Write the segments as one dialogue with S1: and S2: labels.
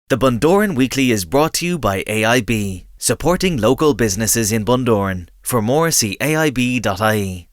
S1: The Bundoran Weekly is brought to you by AIB, supporting local businesses in Bundoran. For more, see aib.ie.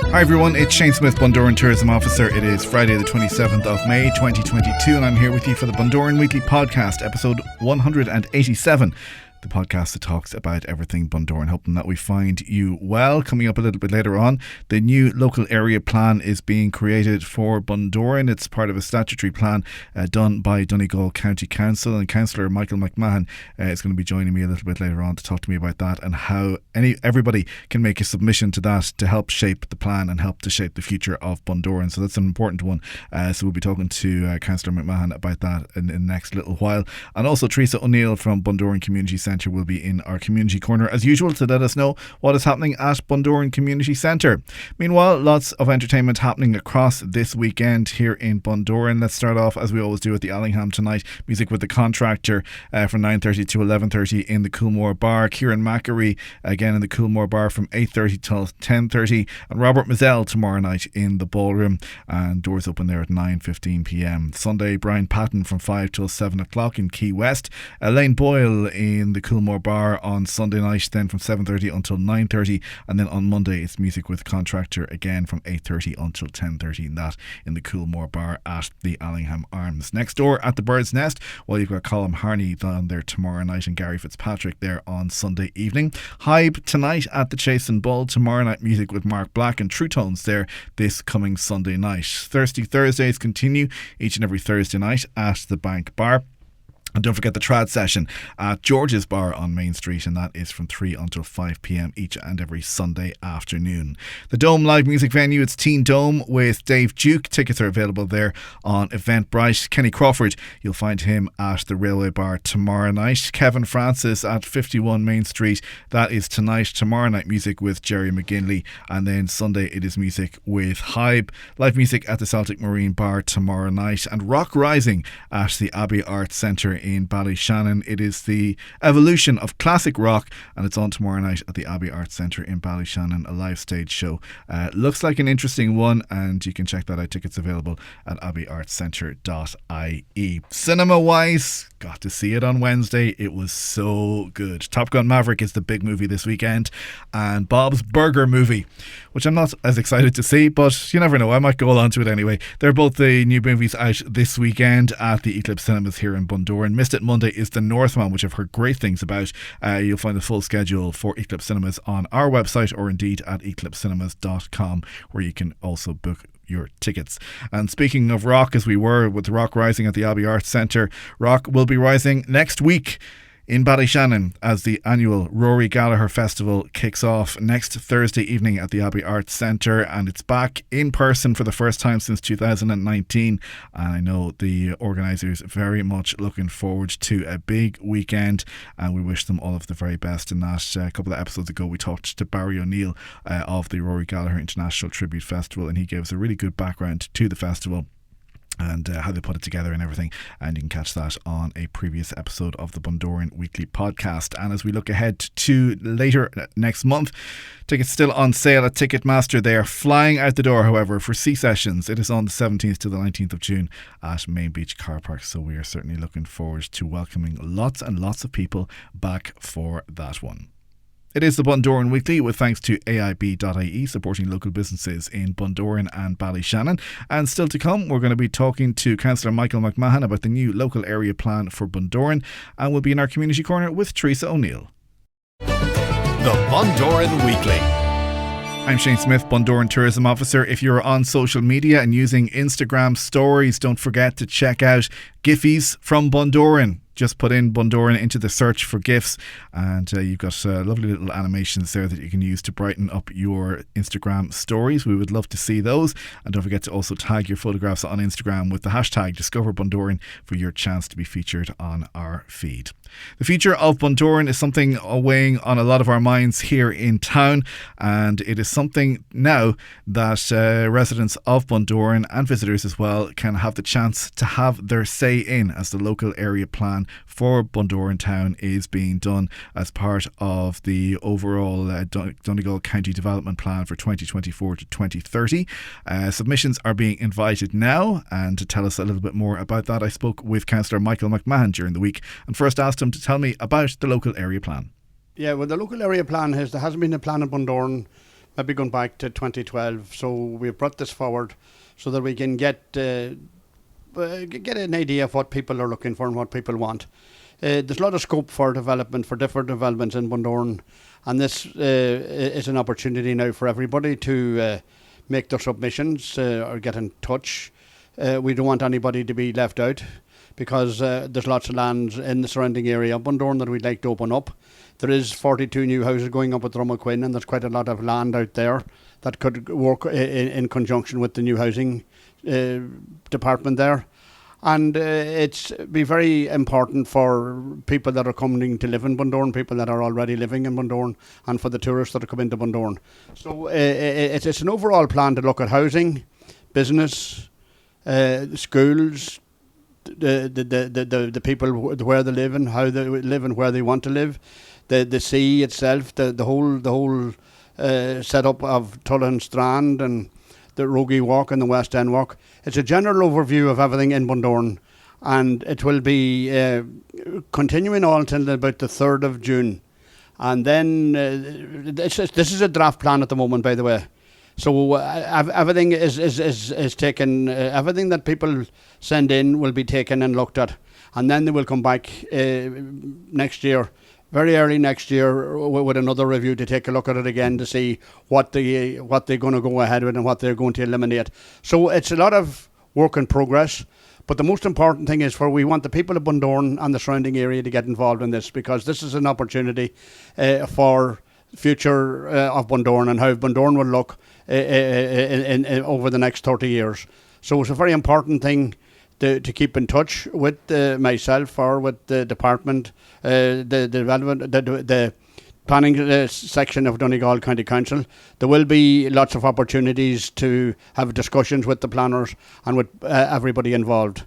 S2: Hi everyone, it's Shane Smyth, Bundoran Tourism Officer. It is Friday the 27th of May 2022 and I'm here with you for the Bundoran Weekly Podcast, episode 187. The podcast that talks about everything Bundoran, hoping that we find you well. Coming up a little bit later on, the new local area plan is being created for Bundoran. It's part of a statutory plan done by Donegal County Council, and Cllr Micheal McMahon is going to be joining me a little bit later on to talk to me about that and how everybody can make a submission to that to help shape the plan and help to shape the future of Bundoran. So that's an important one. So we'll be talking to Cllr McMahon about that in the next little while. And also Teresa O'Neill from Bundoran Community Centre will be in our community corner as usual to let us know what is happening at Bundoran Community Centre. Meanwhile, lots of entertainment happening across this weekend here in Bundoran. Let's start off as we always do at the Allingham tonight. Music with the Contractor from 9:30 to 11:30 in the Cllr Bar. Kieran Mackery again in the Cllr Bar from 8:30 till 10:30, and Robert Mazzell tomorrow night in the Ballroom, and doors open there at 9:15pm. Sunday, Brian Patton from 5 till 7 o'clock in Key West. Elaine Boyle in the Cllr Bar on Sunday night, then from 7:30 until 9:30, and then on Monday it's Music with Contractor again from 8:30 until 10:30, and that in the Cllr Bar at the Allingham Arms. Next door at the Bird's Nest, well, you've got Colm Harney down there tomorrow night and Gary Fitzpatrick there on Sunday evening. Hybe tonight at the Chase and Bull. Tomorrow night music with Mark Black and True Tones there this coming Sunday night. Thirsty Thursdays continue each and every Thursday night at the Bank Bar. And don't forget the trad session at George's Bar on Main Street, and that is from 3 until 5pm each and every Sunday afternoon. The Dome live music venue, it's Teen Dome with Dave Duke. Tickets are available there on Eventbrite. Kenny Crawford, you'll find him at the Railway Bar tomorrow night. Kevin Francis at 51 Main Street, that is tonight. Tomorrow night music with Jerry McGinley, and then Sunday it is music with Hybe. Live music at the Celtic Marine Bar tomorrow night, and Rock Rising at the Abbey Arts Centre in Ballyshannon. It is the evolution of classic rock, and it's on tomorrow night at the Abbey Arts Centre in Ballyshannon, a live stage show. Looks like an interesting one, and you can check that out. Tickets available at abbeyartscentre.ie. Cinema wise, got to see it on Wednesday. It was so good. Top Gun Maverick is the big movie this weekend, and Bob's Burger movie, which I'm not as excited to see, but you never know, I might go along to it anyway. They're both the new movies out this weekend at the Cllr Cinemas here in Bundoran. Missed It Monday is The Northman, which I've heard great things about. You'll find the full schedule for Cllr Cinemas on our website, or indeed at eclipscinemas.com, where you can also book your tickets. And speaking of rock, as we were with Rock Rising at the Abbey Arts Centre, rock will be rising next week in Ballyshannon as the annual Rory Gallagher Festival kicks off next Thursday evening at the Abbey Arts Centre, and it's back in person for the first time since 2019, and I know the organisers very much looking forward to a big weekend, and we wish them all of the very best in that. A couple of episodes ago we talked to Barry O'Neill of the Rory Gallagher International Tribute Festival, and he gave us a really good background to the festival and how they put it together and everything, and you can catch that on a previous episode of the Bundoran Weekly Podcast. And as we look ahead to later next month, tickets still on sale at Ticketmaster. They are flying out the door, however, for Sea Sessions. It is on the 17th to the 19th of June at Main Beach Car Park, so we are certainly looking forward to welcoming lots and lots of people back for that one. It is the Bundoran Weekly, with thanks to aib.ie, supporting local businesses in Bundoran and Ballyshannon. And still to come, we're going to be talking to Cllr Micheal McMahon about the new local area plan for Bundoran, and we'll be in our community corner with Teresa O'Neill.
S3: The Bundoran Weekly.
S2: I'm Shane Smyth, Bundoran Tourism Officer. If you're on social media and using Instagram stories, don't forget to check out Giphies from Bundoran. Just put in Bundoran into the search for GIFs, and you've got lovely little animations there that you can use to brighten up your Instagram stories. We would love to see those, and don't forget to also tag your photographs on Instagram with the hashtag #DiscoverBundoran for your chance to be featured on our feed. The future of Bundoran is something weighing on a lot of our minds here in town, and it is something now that residents of Bundoran and visitors as well can have the chance to have their say in as the local area plan plan for Bundoran Town is being done as part of the overall Donegal County Development Plan for 2024 to 2030. Submissions are being invited now, and to tell us a little bit more about that, I spoke with Cllr Micheal McMahon during the week and first asked him to tell me about the local area plan.
S4: Yeah, well, the local area plan there hasn't been a plan in Bundoran, maybe going back to 2012. So we've brought this forward so that we can get an idea of what people are looking for and what people want. There's a lot of scope for development, for different developments in Bundoran, and this is an opportunity now for everybody to make their submissions or get in touch. We don't want anybody to be left out, because there's lots of lands in the surrounding area of Bundoran that we'd like to open up. There is 42 new houses going up at Drummaquin, and there's quite a lot of land out there that could work in conjunction with the new housing department there. And it's be very important for people that are coming to live in Bundoran, people that are already living in Bundoran, and for the tourists that are coming to Bundoran. So it's an overall plan to look at housing, business, schools, the people where they live and how they live and where they want to live, the sea itself, the whole setup of Tullen Strand and the Rogie Walk and the West End Walk. It's a general overview of everything in Bundoran, and it will be continuing on until about the 3rd of June. And then this is a draft plan at the moment, by the way. So everything is taken. Everything that people send in will be taken and looked at, and then they will come back next year, very early next year, with another review to take a look at it again to see what they're going to go ahead with and what they're going to eliminate. So it's a lot of work in progress. But the most important thing is we want the people of Bundoran and the surrounding area to get involved in this, because this is an opportunity for future of Bundoran and how Bundoran will look in over the next 30 years. So it's a very important thing to keep in touch with myself or with the department, the development, the planning section of Donegal County Council. There will be lots of opportunities to have discussions with the planners and with everybody involved.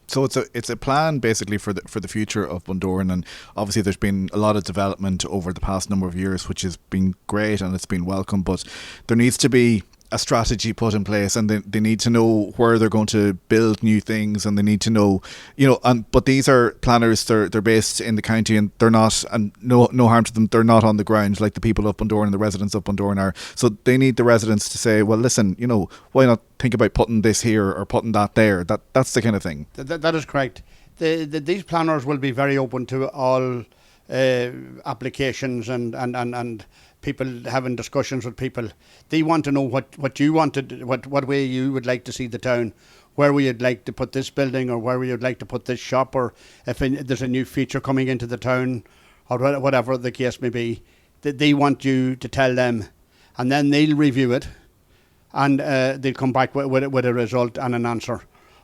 S2: So it's a plan basically for the future of Bundoran, and obviously there's been a lot of development over the past number of years, which has been great and it's been welcome, but there needs to be a strategy put in place, and they need to know where they're going to build new things, and they need to know, but these are planners, they're based in the county, and they're not, and no harm to them, they're not on the ground like the people of Bundoran and the residents of Bundoran are. So they need the residents to say, well, listen, why not think about putting this here or putting that there? That's the kind of thing.
S4: That is correct. These planners will be very open to all applications and people having discussions with people. They want to know what you wanted, what way you would like to see the town, where we would like to put this building, or where we would like to put this shop, or if there's a new feature coming into the town, or whatever the case may be. They want you to tell them, and then they'll review it, and they'll come back with a result and an answer.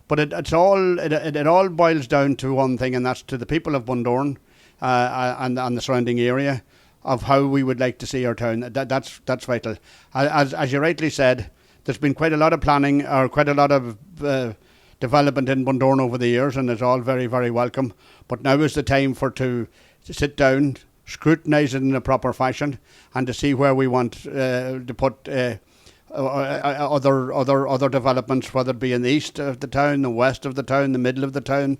S4: But it all boils down to one thing, and that's to the people of Bundoran and the surrounding area, of how we would like to see our town. That's vital. As you rightly said, there's been quite a lot of planning, or quite a lot of development in Bundoran over the years, and it's all very, very welcome. But now is the time to sit down, scrutinise it in a proper fashion, and to see where we want to put other developments, whether it be in the east of the town, the west of the town, the middle of the town,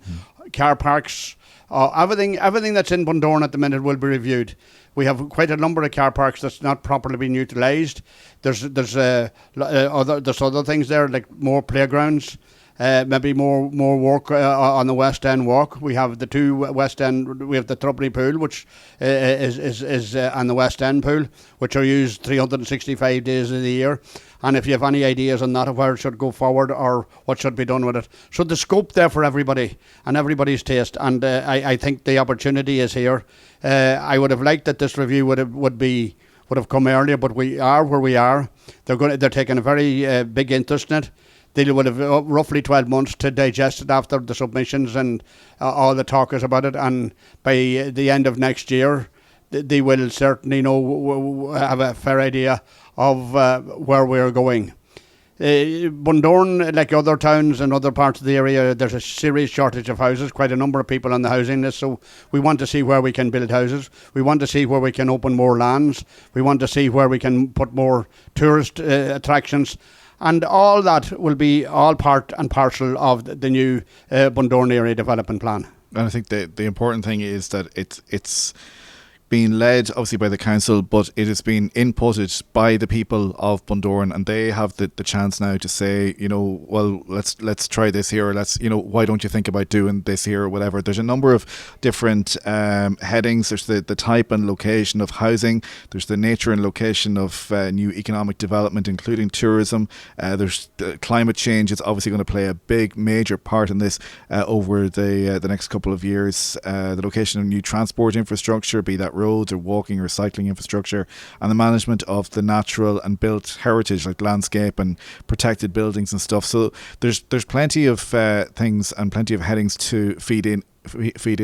S4: car parks. Everything that's in Bundoran at the minute will be reviewed. We have quite a number of car parks that's not properly being utilised. There's other things there, like more playgrounds, maybe more work on the West End Walk. We have the two West End. We have the Trubney Pool, which is and the West End Pool, which are used 365 days of the year. And if you have any ideas on that, of where it should go forward or what should be done with it. So the scope there for everybody and everybody's taste. And I think the opportunity is here. I would have liked that this review would have come earlier, but we are where we are. They're taking a very big interest in it. They would have roughly 12 months to digest it after the submissions and all the talk is about it. And by the end of next year, they will certainly have a fair idea of where we're going. Bundoran, like other towns and other parts of the area, there's a serious shortage of houses, quite a number of people on the housing list, so we want to see where we can build houses. We want to see where we can open more lands. We want to see where we can put more tourist attractions. And all that will be all part and parcel of the new Bundoran Area Development Plan.
S2: And I think the important thing is that it's being led obviously by the council, but it has been inputted by the people of Bundoran, and they have the chance now to say, well, let's try this here, or why don't you think about doing this here, or whatever. There's a number of different headings. There's the type and location of housing. There's the nature and location of new economic development, including tourism. There's climate change. It's obviously going to play a big, major part in this over the next couple of years. The location of new transport infrastructure, be that roads or walking or cycling infrastructure, and the management of the natural and built heritage like landscape and protected buildings and stuff. So there's plenty of things and plenty of headings to feed in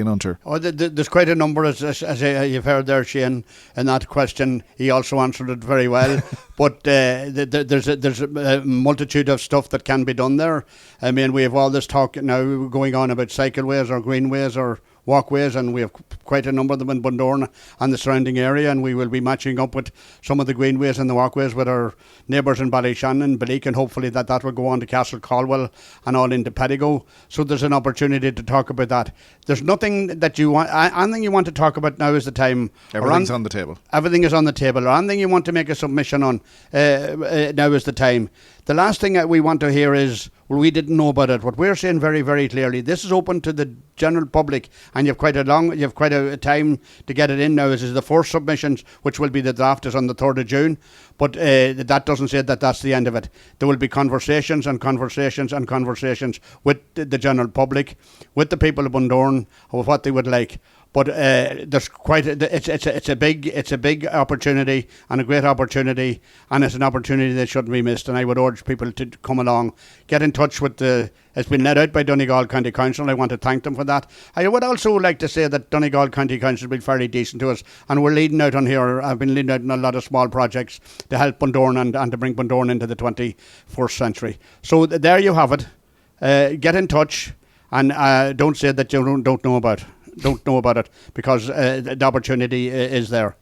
S2: under.
S4: There's quite a number, as you've heard there, Shane, in that question. He also answered it very well. But there's a multitude of stuff that can be done there. I mean, we have all this talk now going on about cycleways or greenways or walkways, and we have quite a number of them in Bundoran and the surrounding area, and we will be matching up with some of the greenways and the walkways with our neighbours in Ballyshannon and Balleek, and hopefully that will go on to Castle Caldwell and all into Pedigo. So there's an opportunity to talk about that. There's nothing that you want, anything you want to talk about now is the time.
S2: Everything's on the table.
S4: Everything is on the table, or anything you want to make a submission on, now is the time. The last thing that we want to hear is, well, we didn't know about it. What we're saying very, very clearly, this is open to the general public, and you've quite a time to get it in now. This is the first submissions, which will be the draft is on the 3rd of June. But that doesn't say that that's the end of it. There will be conversations and conversations and conversations with the general public, with the people of Bundoran, of what they would like. But there's it's a big opportunity and a great opportunity, and it's an opportunity that shouldn't be missed. And I would urge people to come along, get in touch with it's been led out by Donegal County Council. I want to thank them for that. I would also like to say that Donegal County Council has been fairly decent to us, and we're leading out on here. I've been leading out on a lot of small projects to help Bundoran and to bring Bundoran into the 21st century. So there you have it. Get in touch, and don't say that you don't know about it, because the opportunity is there.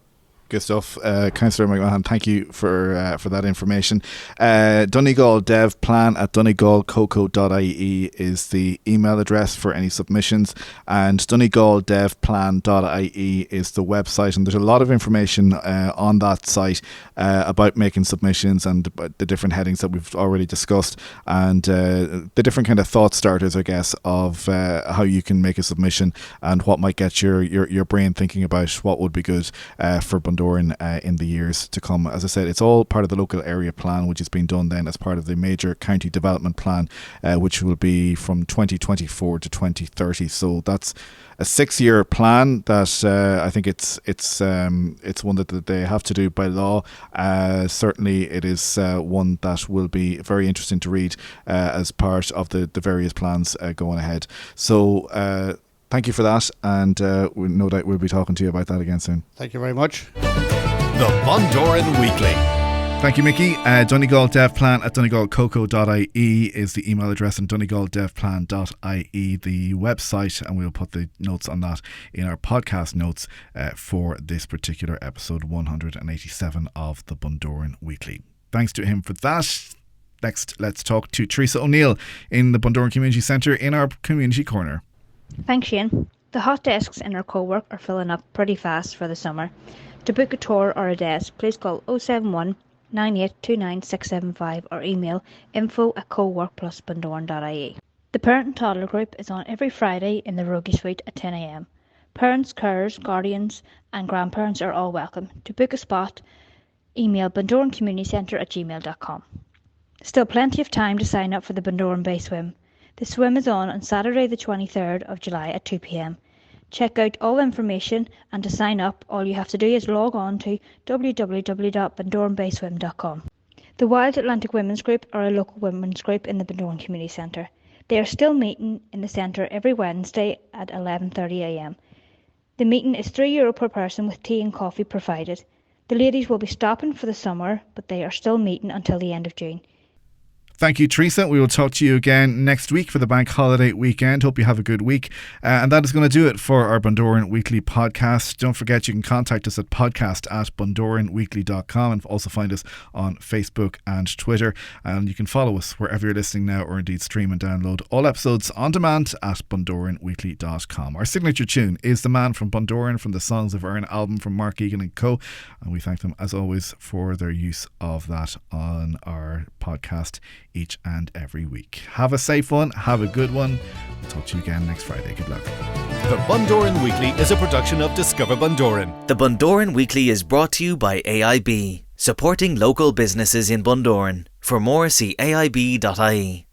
S2: Good stuff. Councillor McMahon, thank you for that information. Donegal Dev Plan at donegalcoco.ie is the email address for any submissions, and donegaldevplan.ie is the website, and there's a lot of information on that site about making submissions and about the different headings that we've already discussed, and the different kind of thought starters, I guess, of how you can make a submission and what might get your brain thinking about what would be good for Bundoran in the years to come. As I said, it's all part of the local area plan, which is being done then as part of the major county development plan, which will be from 2024 to 2030. So that's a 6-year plan that I think it's one that they have to do by law. Certainly it is one that will be very interesting to read as part of the various plans going ahead. So thank you for that, and no doubt we'll be talking to you about that again soon.
S4: Thank you very much.
S3: The Bundoran Weekly.
S2: Thank you, Mickey. Donegal Dev Plan at donegalcoco.ie is the email address, and donegaldevplan.ie the website, and we'll put the notes on that in our podcast notes for this particular episode 187 of the Bundoran Weekly. Thanks to him for that. Next, let's talk to Teresa O'Neill in the Bundoran Community Centre in our Community Corner.
S5: Thanks, Shane. The hot desks in our co-work are filling up pretty fast for the summer. To book a tour or a desk, please call 071 9829 675 or email info@coworkplusbundoran.ie. The Parent and Toddler Group is on every Friday in the Rogie Suite at 10 a.m. Parents, carers, guardians and grandparents are all welcome. To book a spot, email bundorancommunitycentre@gmail.com. Still plenty of time to sign up for the Bundoran Bay Swim. The swim is on Saturday the 23rd of July at 2 p.m. Check out all information, and to sign up all you have to do is log on to www.bundoranbayswim.com. The Wild Atlantic Women's Group are a local women's group in the Bundoran Community Centre. They are still meeting in the centre every Wednesday at 11:30 a.m. The meeting is €3 per person with tea and coffee provided. The ladies will be stopping for the summer, but they are still meeting until the end of June.
S2: Thank you, Teresa. We will talk to you again next week for the bank holiday weekend. Hope you have a good week. And that is going to do it for our Bundoran Weekly podcast. Don't forget you can contact us at podcast@bundoranweekly.com and also find us on Facebook and Twitter. And you can follow us wherever you're listening now, or indeed stream and download all episodes on demand at bundoranweekly.com. Our signature tune is The Man from Bundoran from the Songs of Erin album from Mark Egan and Co. And we thank them as always for their use of that on our podcast each and every week. Have a safe one. Have a good one. We'll talk to you again next Friday. Good luck.
S3: The Bundoran Weekly is a production of Discover Bundoran.
S1: The Bundoran Weekly is brought to you by AIB, supporting local businesses in Bundoran. For more, see aib.ie.